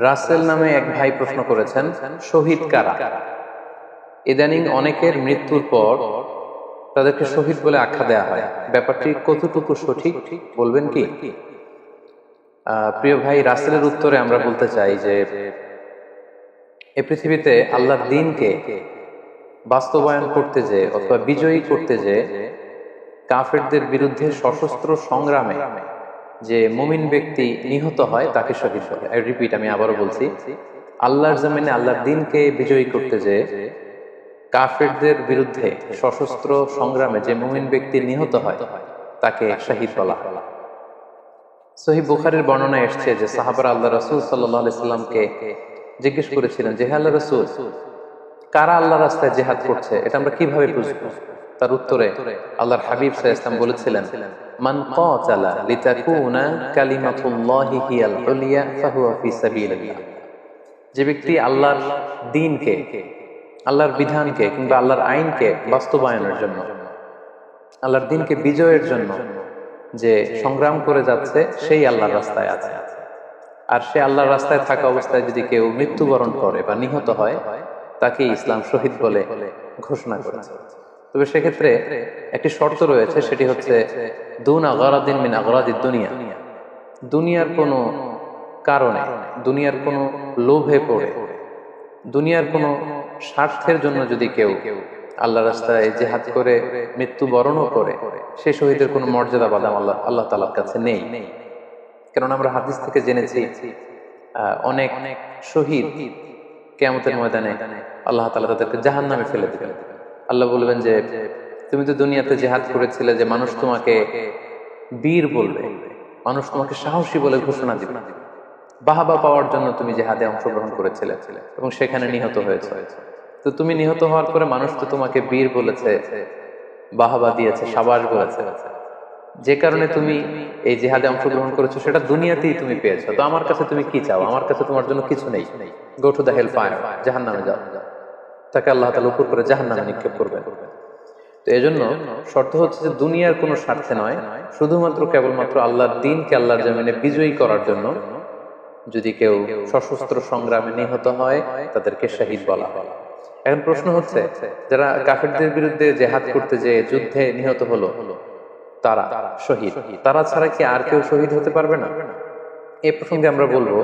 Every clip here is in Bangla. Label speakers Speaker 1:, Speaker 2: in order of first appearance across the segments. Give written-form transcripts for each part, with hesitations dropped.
Speaker 1: রাসেল নামে এক ভাই প্রশ্ন করেছেন, শহীদ কারা? ইদানিং অনেকের মৃত্যুর পর তাদেরকে শহীদ বলে আখ্যা দেওয়া হয়। ব্যাপারটি কতটুকু সঠিক বলবেন কি? প্রিয় ভাই, রাসেলের উত্তরে আমরা বলতে চাই যে এ পৃথিবীতে আল্লাহর দ্বীনকে বাস্তবায়ন করতে যে অথবা বিজয়ী করতে যে কাফেরদের বিরুদ্ধে সশস্ত্র সংগ্রামে যে মুমিন ব্যক্তি নিহত হয় তাকে শহীদ বলে। রিপিট, আমি আবারও বলছি, আল্লাহর জমিনে আল্লাহর দ্বীনকে বিজয়ী করতে যে কাফেরদের বিরুদ্ধে সশস্ত্র সংগ্রামে যে মুমিন ব্যক্তি নিহত হয় তাকে শহীদ বলা হয়। সহিহ বুখারীর বর্ণনায় এসেছে যে সাহাবারা আল্লাহ রাসূল সাল্লাল্লাহু আলাইহি সাল্লামকে জিজ্ঞেস করেছিলেন যে, হে আল্লাহর রাসূল, কারা আল্লাহর রাস্তায় জিহাদ করছে, এটা আমরা কিভাবে বুঝবো? তার উত্তরে আল্লাহর হাবিব সাল্লাল্লাহু আলাইহি ওয়াসাল্লাম বলেছিলেন, মান কাতালা লিতাকুনা কালিমাতুল্লাহি হিয়াল উলিয়া ফাহুয়া ফি সাবিলিল্লাহ। যে ব্যক্তি আল্লাহর দ্বীনকে, আল্লাহর বিধানকে কিংবা আল্লাহর আইনকে বাস্তবায়নের জন্য, আল্লাহর দ্বীনকে বিজয়ের জন্য যে সংগ্রাম করে যাচ্ছে, সেই আল্লাহর রাস্তায় আছে। আর সে আল্লাহর রাস্তায় থাকা অবস্থায় যদি কেউ মৃত্যুবরণ করে বা নিহত হয়, তাকে ইসলাম শহীদ বলে ঘোষণা করেছে। তবে সেক্ষেত্রে একটি শর্ত রয়েছে, সেটি হচ্ছে দুনা গারাদিন মিন আগরাদিদ দুনিয়া। দুনিয়ার কোনো কারণে, দুনিয়ার কোনো লোভে পড়ে, দুনিয়ার কোনো স্বার্থের জন্য যদি কেউ আল্লাহ রাস্তায় জিহাদ করে মৃত্যুবরণও করে, সে শহীদের কোনো মর্যাদা বাদাম আল্লাহ তাআলার কাছে নেই। কারণ আমরা হাদিস থেকে জেনেছি অনেক শহীদ কিয়ামতের ময়দানে আল্লাহ তাআলা তাদেরকে জাহান্নামে ফেলে দিবেন। আল্লাহ বলবেন যে, তুমি তো দুনিয়াতে জিহাদ করেছিলে যে মানুষ তোমাকে বীর বলবে, মানুষ তোমাকে সাহসী বলে ঘোষণা দিবে, বাহাবা পাওয়ার জন্য তুমি জিহাদে অংশগ্রহণ করেছিলে এবং সেখানে নিহত হয়েছে। তো তুমি নিহত হওয়ার পরে মানুষ তো তোমাকে বীর বলেছে, বাহাবা দিয়েছে, সাবাস বলেছে, যে কারণে তুমি এই জিহাদে অংশগ্রহণ করেছো, সেটা দুনিয়াতেই তুমি পেয়েছো। তো আমার কাছে তুমি কি চাও? আমার কাছে তোমার জন্য কিছু নেই। Go to the hell fire, জাহান্নামে যাও। তাকে আল্লাহ তাআলা উপর করে জাহান্নামে নিক্ষেপ করবেন। তো এজন্য শর্ত হচ্ছে যে দুনিয়ার কোনো স্বার্থে নয়, শুধুমাত্র কেবলমাত্র আল্লাহর দ্বীনকে আল্লাহর জমিনে বিজয়ী করার জন্য যদি কেউ সশস্ত্র সংগ্রামে নিহত হয়, তাদেরকে শহীদ বলা হয়। এখন প্রশ্ন হচ্ছে, যারা কাফেরদের বিরুদ্ধে জিহাদ করতে যে যুদ্ধে নিহত হলো, তারা শহীদ, তারা ছাড়া কি আর কেউ শহীদ হতে পারবে না? এই প্রসঙ্গে আমরা বলবো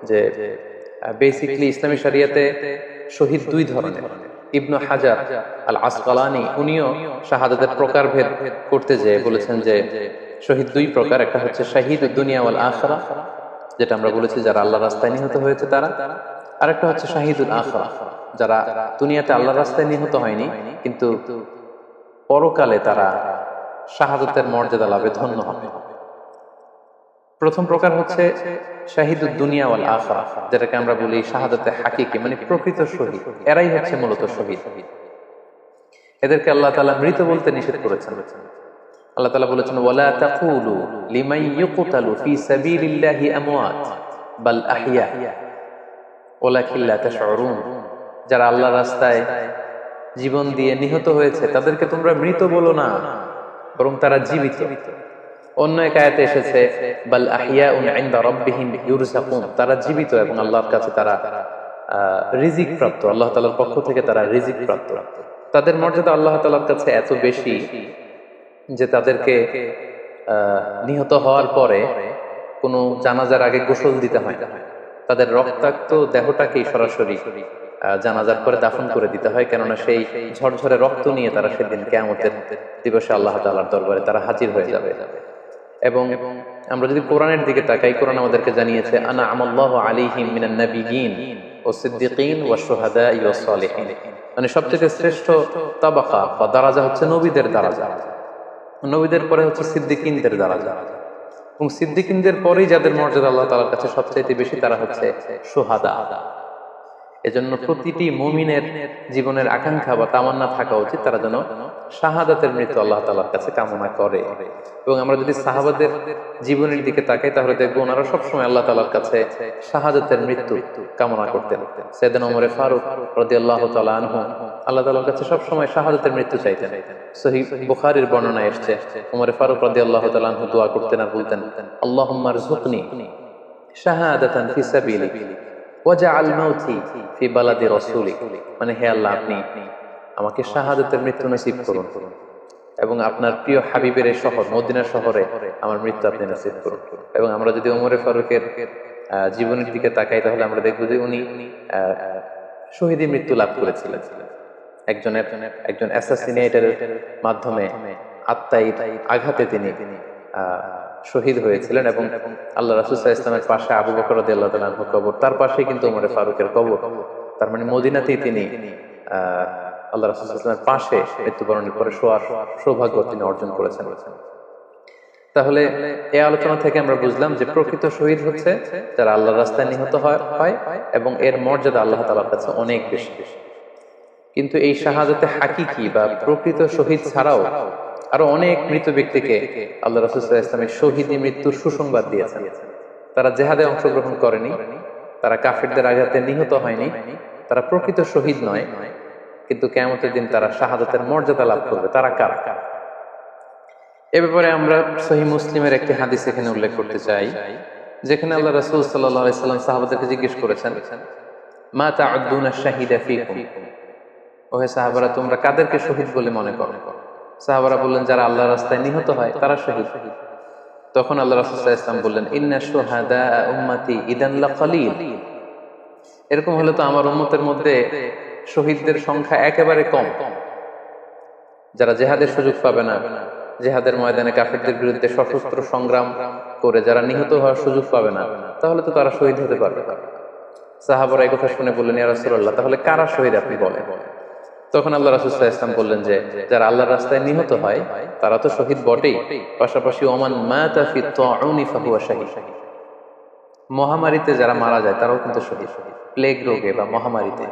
Speaker 1: যে বেসিক্যালি ইসলামী শরিয়াতে শহীদ দুই ধরনের। ইবনু হাজার আল আসকালানি উনিও শাহাদাতের প্রকারভেদ করতে যেয়ে বলেছেন যে শহীদ দুই প্রকার। একটা হচ্ছে শাহিদ দুনিয়া ওয়াল আখিরা, যেটা আমরা বলেছি যারা আল্লাহর রাস্তায় নিহত হয়েছে তারা। আরেকটা হচ্ছে শাহিদুল আখিরা, যারা দুনিয়াতে আল্লাহর রাস্তায় নিহত হয়নি কিন্তু পরকালে তারা শাহাদাতের মর্যাদা লাভে ধন্য হবে। প্রথম প্রকার হচ্ছে শাহিদুদ দুনিয়া ওয়াল আখিরা, যেটাকে আমরা বলি শাহাদাতে হাকিকি, মানে প্রকৃত শহীদ। এরাই হচ্ছে মূলত শহীদ। এদেরকে আল্লাহ তাআলা মৃত বলতে নিষেধ করেছেন। আল্লাহ তাআলা বলেছেন, ওয়ালা তাকুলু লিমান ইউকতালু ফি সাবিলিল্লাহি আমওয়াত বাল আহইয়া ওয়ালাকিন লা তাশউরুন। যারা আল্লাহর রাস্তায় জীবন দিয়ে নিহত হয়েছে তাদেরকে তোমরা মৃত বলো না, বরং তারা জীবিত। অন্য এক আয়াতে এসেছে, বাল আহইয়াউন ইনদা রাব্বিহিম ইউরযাকুন, তারা জীবিত এবং আল্লাহর কাছে তারা রিজিক প্রাপ্ত, আল্লাহ তাআলার পক্ষ থেকে তারা রিজিক প্রাপ্ত। তাদের মর্যাদা আল্লাহ তাআলার কাছে এত বেশি যে তাদেরকে নিহত হওয়ার পরে কোনো জানাজার আগে গোসল দিতে হয় না। তাদের রক্তাক্ত দেহটাকেই সরাসরি জানাজার পরে দাফন করে দিতে হয়, কেননা সেই ঝরঝরে রক্ত নিয়ে তারা সেদিন কিয়ামতের দিবসে আল্লাহ তাআলার দরবারে তারা হাজির হয়ে যাবে। এবং আমরা যদি কোরআনের দিকে তাকাই, কোরআন আমাদেরকে জানিয়েছে, আনা আমাল্লাহু আলাইহিম মিনান নাবিয়্যিন ওয়াস সিদ্দিকিন ওয়াশ শুহাদাই ওয়াস সালিহিন, মানে সবথেকে শ্রেষ্ঠ তাবাকা বা দারাজা হচ্ছে নবীদের দারাজা, নবীদের পরে হচ্ছে সিদ্দিকিনদের দারাজা, এবং সিদ্দিকিনদের পরেই যাদের মর্যাদা আল্লাহ তাআলার কাছে সবচেয়ে বেশি তারা হচ্ছে শুহাদা। এজন্য প্রতিটি মুমিনের জীবনের আকাঙ্ক্ষা বা তামান্না থাকা উচিত তারা যেন শাহাদাতের মৃত্যু আল্লাহ তাআলার কাছে কামনা করে। এবং আমরা যদি সাহাবাদের জীবনের দিকে তাকাই, তাহলে দেখবো ওনারা সবসময় আল্লাহ তাআলার কাছে শাহাদাতের মৃত্যু কামনা করতেন। সাইয়েদনা ওমর ফারুক রাদিয়াল্লাহু তাআলা আনহু আল্লাহ তাআলার কাছে সবসময় শাহাদাতের মৃত্যু চাইতেন। সহিহ বুখারীর বর্ণনায় এসেছে, ওমর ফারুক রাদিয়াল্লাহু তাআলা আনহু দোয়া করতেন আর বলতেন, আল্লাহুম্মা রযুকনি শাহাদাতান ফি সাবিলিক ওয়াজআল মাউতি ফি বালাদি রাসূলি, মানে হে আল্লাহ আপনি আমাকে শাহাদাতের মৃত্যু নসিব করুন এবং আপনার প্রিয় হাবিবের এই শহর মদিনা শহরে আমার মৃত্যু আপনি নসিব করুন। এবং আমরা যদি ওমরে ফারুকের জীবনের দিকে তাকাই তাহলে আমরা দেখব যে উনি শহীদি মৃত্যু লাভ করেছিলেন। একজন অ্যাসাসিনেটরের মাধ্যমে আত্মায় আঘাতে তিনি শহীদ হয়েছিলেন এবং আল্লাহ রাসূল সাল্লাল্লাহু আলাইহি ওয়াসাল্লামের পাশে আবু বকর রাদিয়াল্লাহু তাআলা আনহুর কবর, তার পাশেই কিন্তু ওমরে ফারুকের কবর। তার মানে মদিনাতেই তিনি আল্লাহ রাসূল সাল্লাল্লাহু আলাইহি ওয়াসাল্লামের পাশে মৃত্যুবরণের পরে শোয়ার সৌভাগ্য তিনি অর্জন করেছেন। তাহলে এই আলোচনা থেকে আমরা বুঝলাম যে প্রকৃত শহীদ হচ্ছে যারা আল্লাহর রাস্তায় নিহত হয় এবং এর মর্যাদা আল্লাহ তাআলার কাছে অনেক বেশি। কিন্তু এই শাহাদাতে হাকিকি বা প্রকৃত শহীদ ছাড়াও আরো অনেক মৃত ব্যক্তিকে আল্লাহ রাসূল সাল্লাল্লাহু আলাইহি ওয়াসাল্লাম শহীদি মৃত্যুর সুসংবাদ দিয়েছেন। তারা জিহাদে অংশগ্রহণ করেনি, তারা কাফেরদের আঘাতে নিহত হয়নি, তারা প্রকৃত শহীদ নয়, কিন্তু কিয়ামতের দিন তারা শাহাদাতের মর্যাদা লাভ করবে। তারা কারা? এ ব্যাপারে আমরা সহিহ মুসলিমের একটি হাদিস এখানে উল্লেখ করতে চাই, যেখানে আল্লাহ রাসূল সাল্লাল্লাহু আলাইহি ওয়াসাল্লাম সাহাবাদেরকে জিজ্ঞেস করেছেন, মা তা'উদ্দুনা শাহিদা ফীকুম, ওহে সাহাবারা তোমরা কাদেরকে শহীদ বলে মনে করো? সাহাবারা বললেন যারা আল্লাহর রাস্তায় নিহত হয় তারা শহীদ। তখন আল্লাহ রাসূল সাল্লাল্লাহু আলাইহি ওয়াসাল্লাম বললেন, ইন্না শুহাদা উম্মতি ইদান লাকালিল, এরকম হলে তো আমার উম্মতের মধ্যে শহীদদের সংখ্যা একেবারে কম। যারা জিহাদের সুযোগ পাবে না, জিহাদের ময়দানে কাফেরদের বিরুদ্ধে সশস্ত্র সংগ্রাম করে যারা নিহত হওয়ার সুযোগ পাবে না, তাহলে তো তারা শহীদ হতে পারবে না। সাহাবারা এই কথা শুনে বললেন, ইয়া রাসূলুল্লাহ তাহলে কারা শহীদ আপনি বলেন। তখন আল্লাহ রাসূল সাল্লাল্লাহু আলাইহি ওয়াসাল্লাম বললেন যে যারা আল্লাহর রাস্তায় নিহত হয় তারা তো শহীদ বটেই, পাশাপাশি ওমান মাতা ফি তাউনি ফাহুয়া শাহীদ, মহামারীতে যারা মারা যায় তারাও কিন্তু শহীদ। প্লেগ রোগে বা মহামারীতে,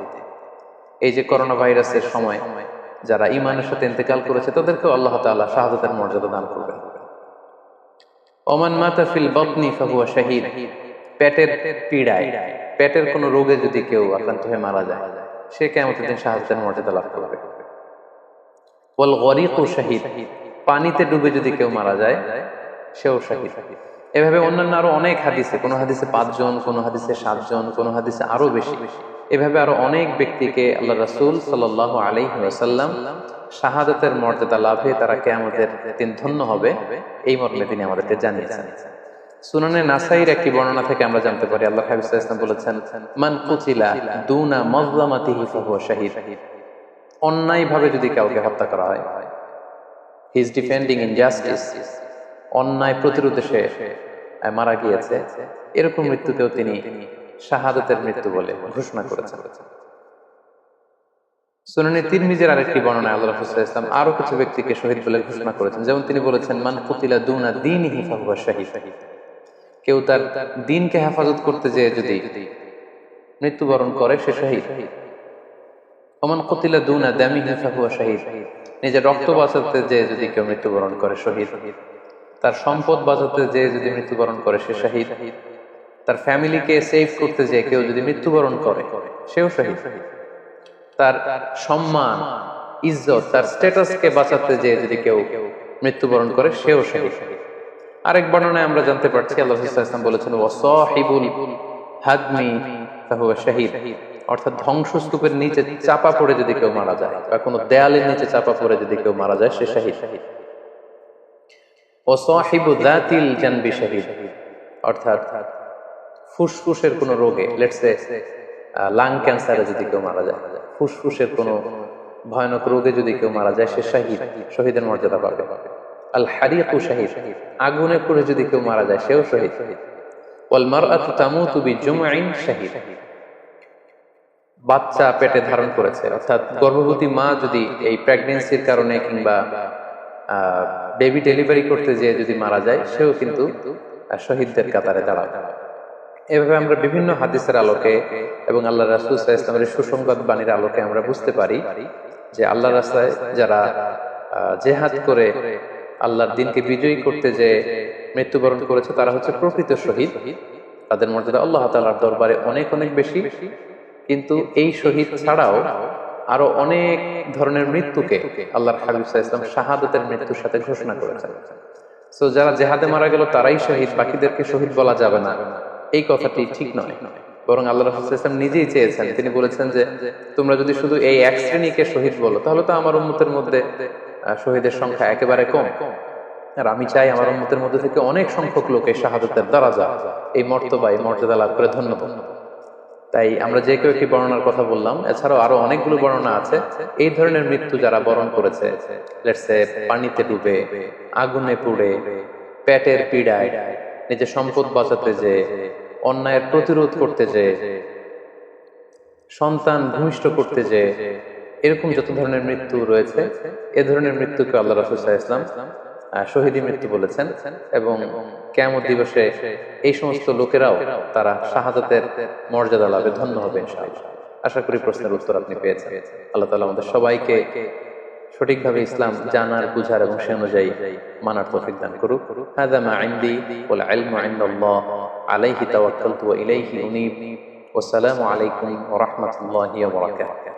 Speaker 1: এই যে করোনা ভাইরাসের সময় যারা ঈমানের সাথে ইন্তেকাল করেছে তাদেরকেও আল্লাহ তাআলা শাহাদাতের মর্যাদা দান করবেন। ওমান মাতা ফিল বাতনি ফাহুয়া শাহীদ, পেটের পীড়ায়, পেটের কোনো রোগে যদি কেউ আক্রান্ত হয়ে মারা যায় সে কিয়ামতের দিন শাহাদাতের মর্যাদা লাভ করবে। ওয়াল গরিকু শাহীদ, পানিতে ডুবে যদি কেউ মারা যায় সেও শাহীদ। এভাবে অন্যান্য আরো অনেক হাদিসে, কোন হাদিসে 5 জন, কোন হাদিসে 7 জন, কোন হাদিসে আরো বেশি, এভাবে আরো অনেক ব্যক্তিকে আল্লাহ রাসূল সাল্লাল্লাহু আলাইহি ওয়াসাল্লাম শাহাদাতের মর্যাদা লাভে তারা কিয়ামতের দিন ধন্য হবে এই মর্মে তিনি আমাদেরকে জানিয়েছেন। সুনানে নাসাইর একটি বর্ণনা থেকে আমরা জানতে পারি আল্লাহ হাবিব সাল্লাল্লাহু আলাইহি ওয়াসাল্লাম বলেছেন, মান কুতিলা দুনা মাজলামাতিহি ফাহুয়া শাহীদ, অন্যায় ভাবে যদি কাউকে হত্যা করা হয়, হি ইজ ডিফেন্ডিং ইনজাস্টিস, অন্যায় প্রতিরোধে সে মারা গিয়েছে, এরকম মৃত্যুকেও তিনি শাহাদাতের মৃত্যু বলে ঘোষণা করেছেন। সুনানে তিরমিজির আরেকটি বর্ণনায় আল্লাহ রাসূল সাল্লাল্লাহু আলাইহি ওয়াসাল্লাম আরো কিছু ব্যক্তিকে শহীদ বলে ঘোষণা করেছেন। যেমন তিনি বলেছেন, মান কুতিলা দুনা দীনিহি ফাহুয়া শাহীদ, কেউ তার দ্বীনকে হেফাজত করতে যেয়ে যদি মৃত্যুবরণ করে সে শহীদ। ওমান কুতিলা দুনা দামিহি ফাহুয়া শাহীদ, নিজের রক্ত বাঁচাতে যেয়ে যদি কেউ মৃত্যুবরণ করে শহীদ। তার সম্পদ বাঁচাতে যেয়ে যদি মৃত্যুবরণ করে সে শহীদ। তার ফ্যামিলিকে সেভ করতে যেয়ে কেউ যদি মৃত্যুবরণ করে সেও শহীদ। তার সম্মান, ইজ্জত, তার স্ট্যাটাসকে বাঁচাতে যেয়ে যদি কেউ মৃত্যুবরণ করে সেও শহীদ। আরেক বর্ণনায় আমরা জানতে পারছি আল্লাহ রাসূল সাল্লাল্লাহু আলাইহি ওয়াসাল্লাম বলেছেন, ওয়াসাহিবুল হাদমি ফাহুয়া শাহীদ, অর্থাৎ ধ্বংসস্তূপের নিচে চাপা পড়ে যদি কেউ মারা যায় বা কোনো দেয়ালের নিচে চাপা পড়ে যদি কেউ মারা যায় সে শহীদ। ওয়াসাহিবু যাতিল জানবি শাহীদ, অর্থাৎ ফুসফুসের কোনো রোগে, লেটস সে লাং ক্যান্সারে যদি কেউ মারা যায়, ফুসফুসের কোনো ভয়ানক রোগে যদি কেউ মারা যায় সে শহীদ, শহীদের মর্যাদা পাবে। আল হারিকু শাহীদ, আগুনে পুড়ে যদি কেউ মারা যায় সেও শহীদ। ওয়াল মারআতু তামুতু বিজুমইন শাহীদ, বাচ্চা পেটে ধারণ করেছে, অর্থাৎ গর্ভবতী মা যদি এই প্রেগন্যান্সির কারণে কিংবা বেবি ডেলিভারি করতে যেয়ে যদি মারা যায় সেও কিন্তু শহীদদের কাতারে দাঁড়ায়। এভাবে আমরা বিভিন্ন হাদিসের আলোকে এবং আল্লাহ রাসূল সাল্লাল্লাহু আলাইহি ওয়াসাল্লামের সুসংবাদ বাণীর আলোকে আমরা বুঝতে পারি যে আল্লাহর রাস্তায় যারা জিহাদ করে আল্লাহর দ্বীনকে বিজয়ী করতে যে মৃত্যুবরণ করেছে তারা হচ্ছে প্রকৃত শহীদ। তাদের মর্যাদা আল্লাহ তাআলার দরবারে অনেক অনেক বেশি। কিন্তু এই শহীদ ছাড়াও আরো অনেক ধরনের মৃত্যুকে আল্লাহর হাবিব সাল্লাল্লাহু আলাইহি ওয়াসাল্লাম শাহাদাতের মৃত্যুর সাথে ঘোষণা করেছেন। সো যারা জিহাদে মারা গেল তারাই শহীদ, বাকিদেরকে শহীদ বলা যাবে না, এই কথাটি ঠিক নয়। বরং আল্লাহ রাসূল সাল্লাল্লাহু আলাইহি ওয়াসাল্লাম নিজেই চেয়েছেন, তিনি বলেছেন যে তোমরা যদি শুধু এই এক শ্রেণীকে শহীদ বলো তাহলে তো আমার উম্মতের মধ্যে শহীদের সংখ্যা একেবারে কম। আর আমি চাই আমার উম্মতের মধ্যে থেকে অনেক সংখ্যক লোক এই শাহাদাতের দারাজা, এই মর্তবা, এই মর্যাদা লাভ করে ধন্য হোক। তাই আমরা যে কেউ একটি বর্ণনার কথা বললাম, এছাড়াও আরো অনেকগুলো বর্ণনা আছে এই ধরনের মৃত্যু যারা বরণ করেছে, লেটস সে পানিতে ডুবে, আগুনে পুড়ে, পেটের পীড়ায়, নিজের সম্পদ বাঁচাতে যে, অন্যায়ের প্রতিরোধ করতে যে, সন্তান ভূমিষ্ঠ করতে যে, এরকম যত ধরনের মৃত্যু রয়েছে এ ধরনের মৃত্যুকে আল্লাহ রাসূল সাল্লাল্লাহু আলাইহি ওয়াসাল্লাম শহীদী মৃত্যু বলেছেন। এবং কিয়ামত দিবসে এই সমস্ত লোকেরাও তারা শাহাদাতের মর্যাদা লাভে ধন্য হবে ইনশাআল্লাহ। আশা করি প্রশ্নের উত্তর আপনি পেয়েছেন। আল্লাহ তাআলা আমাদের সবাইকে সঠিকভাবে ইসলাম জানার, বুঝার এবং সে অনুযায়ী মানার তৌফিক দান করুক। হাযা মা ইনদি ওয়াল ইলমু ইনদাল্লাহ আলাইহি তাওয়াক্কালতু ওয়া ইলাইহি উনীব। ওয়াসসালামু আলাইকুম ওয়া রাহমাতুল্লাহি ওয়া বারাকাতুহু।